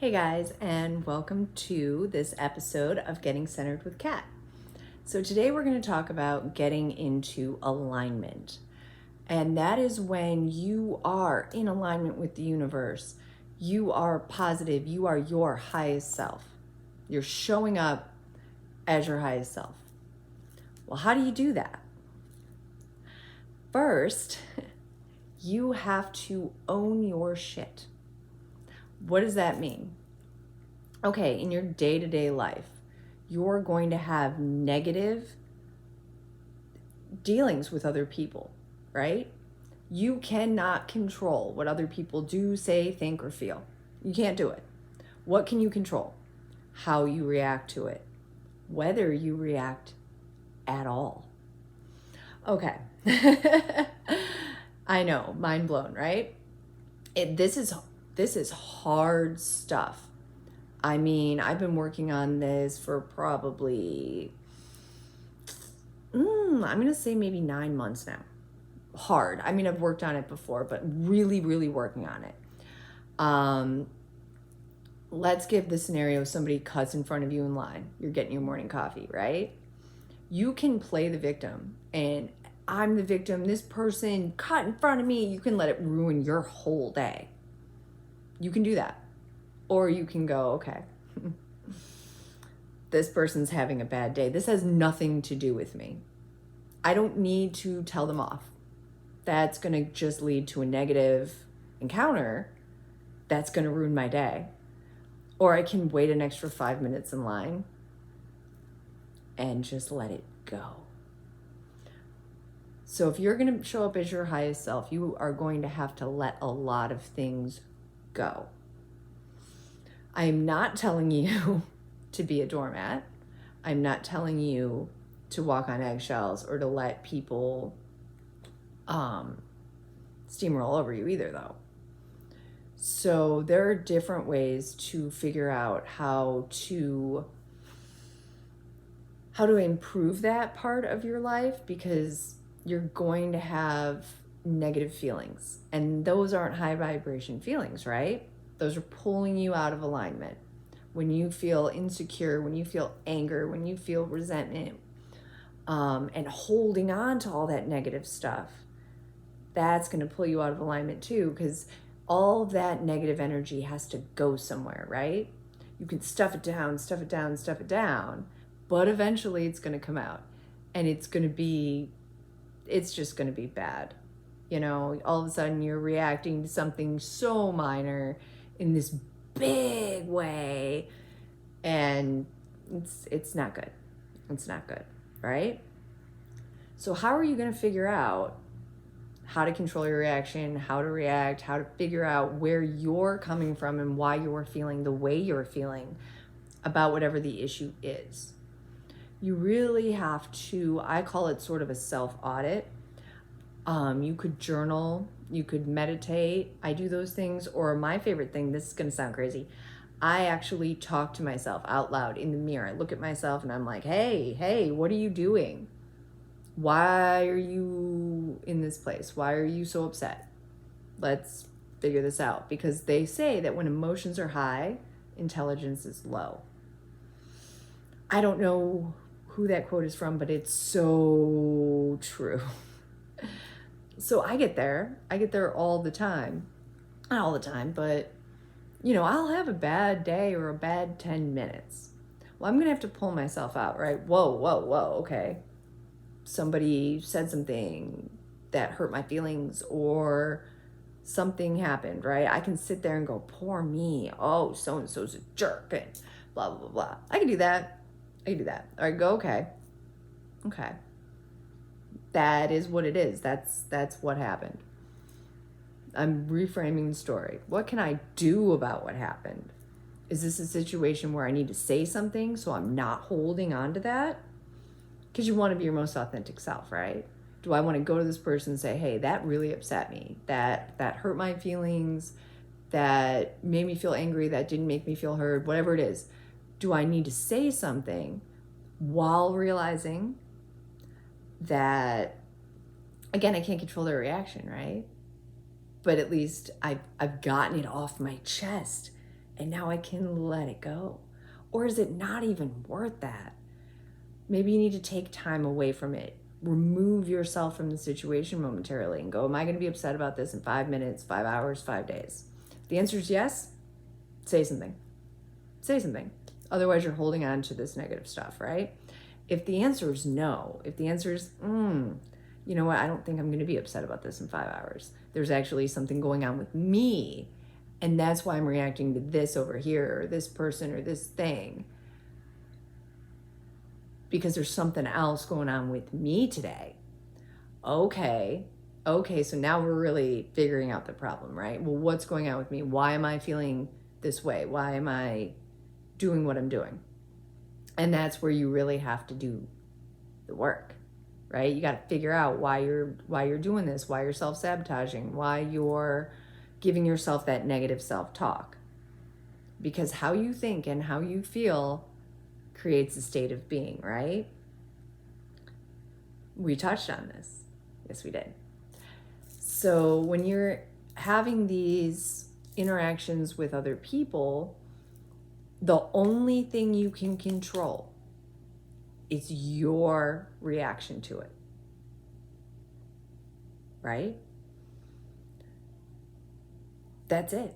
Hey guys, and welcome to this episode of Getting Centered with Kat. So today we're going to talk about getting into alignment. And that is when you are in alignment with the universe. You are positive. You are your highest self. You're showing up as your highest self. Well, how do you do that? First, you have to own your shit. What does that mean? Okay, in your day-to-day life, you're going to have negative dealings with other people, right? You cannot control what other people do, say, think, or feel. You can't do it. What can you control? How you react to it, whether you react at all. Okay. I know, mind blown, right? This is hard stuff. I mean, I've been working on this for probably, I'm going to say maybe 9 months now. Hard. I mean, I've worked on it before, but really, really working on it. Let's give the scenario somebody cuts in front of you in line. You're getting your morning coffee, right? You can play the victim and I'm the victim. This person cut in front of me. You can let it ruin your whole day. You can do that. Or you can go, okay, this person's having a bad day. This has nothing to do with me. I don't need to tell them off. That's going to just lead to a negative encounter. That's going to ruin my day. Or I can wait an extra 5 minutes in line and just let it go. So if you're going to show up as your highest self, you are going to have to let a lot of things go. I am not telling you to be a doormat. I'm not telling you to walk on eggshells or to let people steamroll over you either, though. So there are different ways to figure out how to improve that part of your life, because you're going to have negative feelings, and those aren't high vibration feelings, right? Those are pulling you out of alignment. When you feel insecure, when you feel anger, when you feel resentment, and holding on to all that negative stuff, that's going to pull you out of alignment too, because all of that negative energy has to go somewhere, right? You can stuff it down, but eventually it's going to come out, and it's just going to be bad. You know, all of a sudden you're reacting to something so minor in this big way, and it's not good. It's not good, right? So how are you going to figure out how to control your reaction, how to react, how to figure out where you're coming from and why you're feeling the way you're feeling about whatever the issue is? You really have to, I call it sort of a self-audit. You could journal, you could meditate. I do those things. Or my favorite thing, this is going to sound crazy, I actually talk to myself out loud in the mirror. I look at myself and I'm like, hey, what are you doing? Why are you in this place? Why are you so upset? Let's figure this out. Because they say that when emotions are high, intelligence is low. I don't know who that quote is from, but it's so true. So I get there all the time. Not all the time, but I'll have a bad day or a bad 10 minutes. Well, I'm going to have to pull myself out, right? Whoa, okay. Somebody said something that hurt my feelings, or something happened, right? I can sit there and go, poor me. Oh, so-and-so's a jerk and blah, blah, blah. I can do that. Or I go, okay. That is what it is. That's what happened. I'm reframing the story. What can I do about what happened? Is this a situation where I need to say something so I'm not holding on to that? Because you want to be your most authentic self, right? Do I want to go to this person and say, hey, that really upset me. That hurt my feelings. That made me feel angry. That didn't make me feel heard. Whatever it is. Do I need to say something while realizing that, again, I can't control their reaction, right? But at least I've gotten it off my chest, and now I can let it go? Or is it not even worth that? Maybe you need to take time away from it. Remove yourself from the situation momentarily and go, am I going to be upset about this in 5 minutes, 5 hours, 5 days? If the answer is yes, say something. Say something. Otherwise, you're holding on to this negative stuff, right? If the answer is no, if the answer is, you know what, I don't think I'm going to be upset about this in 5 hours. There's actually something going on with me, and that's why I'm reacting to this over here, or this person, or this thing. Because there's something else going on with me today. Okay, so now we're really figuring out the problem, right? Well, what's going on with me? Why am I feeling this way? Why am I doing what I'm doing? And that's where you really have to do the work, right? You got to figure out why you're doing this, why you're self-sabotaging, why you're giving yourself that negative self-talk. Because how you think and how you feel creates a state of being, right? We touched on this. Yes, we did. So when you're having these interactions with other people, the only thing you can control is your reaction to it, right? That's it.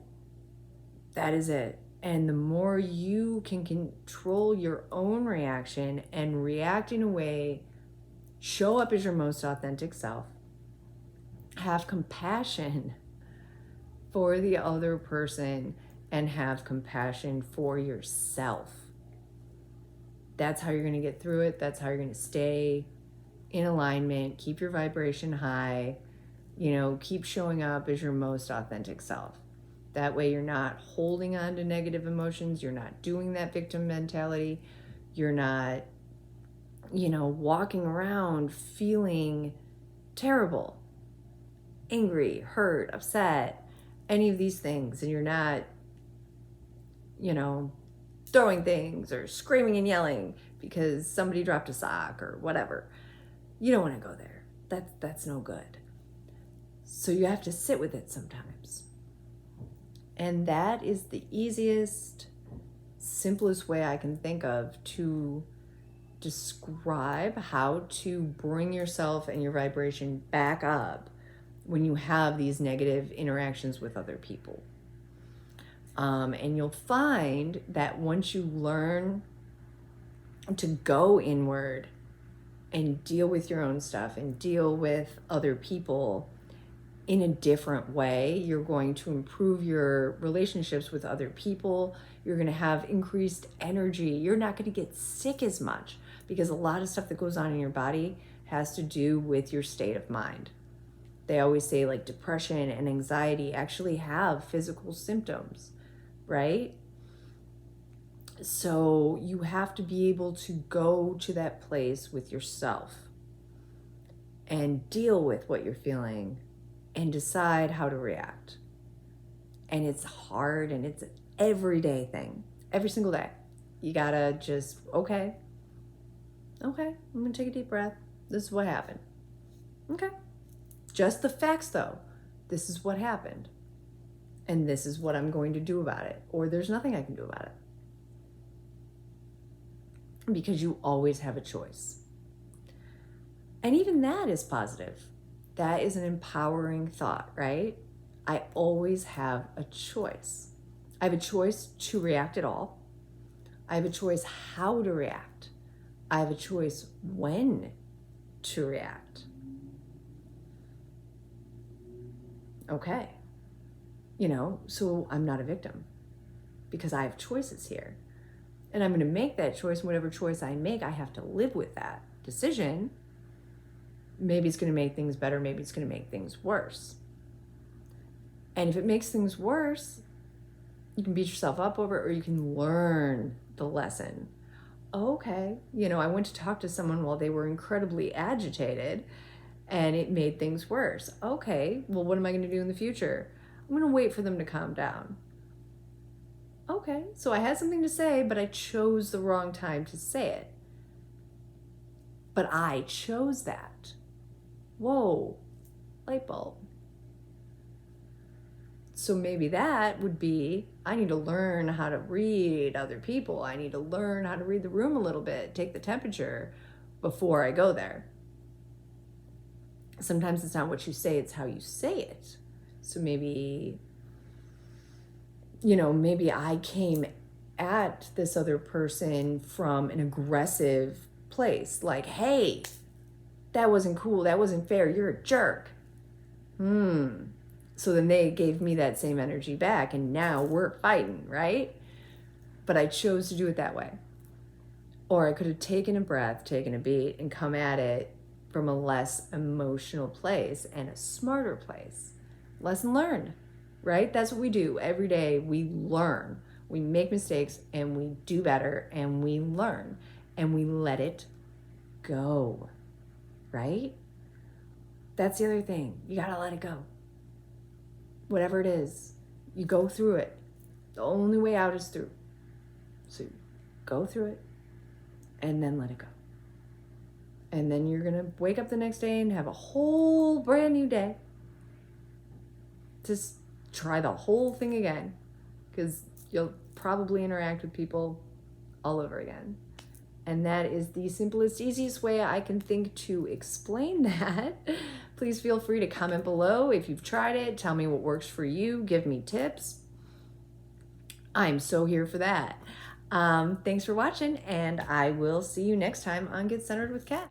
That is it. And the more you can control your own reaction and react in a way, show up as your most authentic self, have compassion for the other person, and have compassion for yourself. That's how you're going to get through it. That's how you're going to stay in alignment, keep your vibration high, keep showing up as your most authentic self. That way you're not holding on to negative emotions. You're not doing that victim mentality. You're not, walking around feeling terrible, angry, hurt, upset, any of these things. And you're not, throwing things or screaming and yelling because somebody dropped a sock or whatever. You don't want to go there. That's no good. So you have to sit with it sometimes. And that is the easiest, simplest way I can think of to describe how to bring yourself and your vibration back up when you have these negative interactions with other people. And you'll find that once you learn to go inward and deal with your own stuff and deal with other people in a different way, you're going to improve your relationships with other people. You're going to have increased energy. You're not going to get sick as much because a lot of stuff that goes on in your body has to do with your state of mind. They always say like depression and anxiety actually have physical symptoms, right? So you have to be able to go to that place with yourself and deal with what you're feeling and decide how to react. And it's hard, and it's an everyday thing, every single day. You gotta just, okay, I'm gonna take a deep breath. This is what happened. Okay. Just the facts though. This is what happened. And this is what I'm going to do about it. Or there's nothing I can do about it. Because you always have a choice. And even that is positive. That is an empowering thought, right? I always have a choice. I have a choice to react at all. I have a choice how to react. I have a choice when to react. Okay. So I'm not a victim because I have choices here. And I'm going to make that choice. And whatever choice I make, I have to live with that decision. Maybe it's going to make things better. Maybe it's going to make things worse. And if it makes things worse, you can beat yourself up over it, or you can learn the lesson. Okay. I went to talk to someone while they were incredibly agitated and it made things worse. Okay. Well, what am I going to do in the future? I'm going to wait for them to calm down. Okay. So I had something to say, but I chose the wrong time to say it. But I chose that. Whoa, light bulb. So maybe that would be I need to learn how to read other people. I need to learn how to read the room a little bit, take the temperature before I go there. Sometimes it's not what you say, it's how you say it. So maybe, maybe I came at this other person from an aggressive place. Like, hey, that wasn't cool. That wasn't fair. You're a jerk. So then they gave me that same energy back, and now we're fighting, right? But I chose to do it that way. Or I could have taken a breath, taken a beat, and come at it from a less emotional place and a smarter place. Lesson learned, right? That's what we do every day. We learn. We make mistakes and we do better and we learn and we let it go, right? That's the other thing. You gotta let it go. Whatever it is, you go through it. The only way out is through. So go through it and then let it go. And then you're going to wake up the next day and have a whole brand new day. Just try the whole thing again, because you'll probably interact with people all over again. And that is the simplest, easiest way I can think to explain that. Please feel free to comment below if you've tried it. Tell me what works for you. Give me tips. I'm so here for that. Thanks for watching, and I will see you next time on Get Centered with Kat.